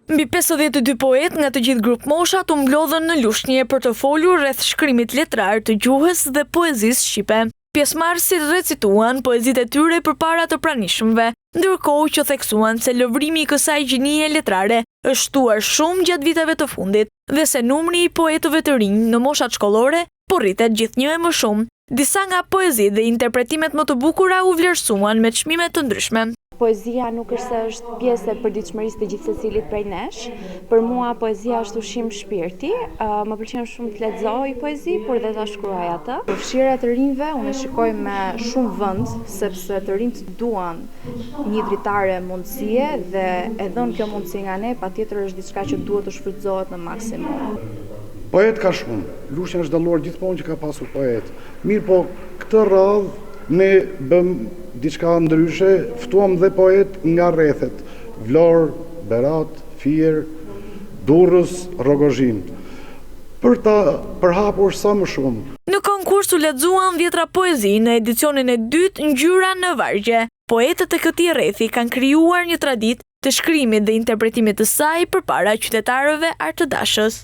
Mbi 52 poet nga të gjithë grup moshat u mblodhën në Lushnjë për të folur rreth shkrimit letrar të gjuhës dhe poezisë shqipe. Pjesëmarrësit recituan poezitë e tyre përpara të pranishmëve, ndërkohë që theksuan se lëvrimi i kësaj gjinie letrare është shtuar shumë gjatë viteve të fundit dhe se numri i poetëve të rinj në moshat shkollore po rritet gjithnjë e më shumë. Disa nga poezitë dhe interpretimet më të bukura u vlerësuan me çmime të ndryshme. Poezia nuk është se është pjesë e përditshmërisë të gjithë secilit prej nesh. Për mua poezia është ushqim shpirti. Më pëlqen shumë të lexoj poezi, por dhe ta shkruaj atë. Fshirja të rinjve unë e shikoj me shumë vënd, sepse të rinjt duan një dritare mundësie dhe e dhën kjo mundësi nga ne, patjetër është diçka që duhet të shfrytëzohet në maksimum. Poet ka shumë. Lushnja është dalluar gjithmonë që ka pasur poet. Mirë po, këtë radhë ne bëm diçka ndryshe, ftuam dhe poet nga rrethet, Vlorë, Berat, Fier, Durrës, Rogozhin, për ta përhapur sa më shumë. Në konkurs u lexuan 10 poezi në edicionin e dytë Ngjyra në vargje. Poetët e këtij rrethi kanë krijuar një traditë të shkrimit dhe interpretimit të saj përpara qytetarëve artëdashës.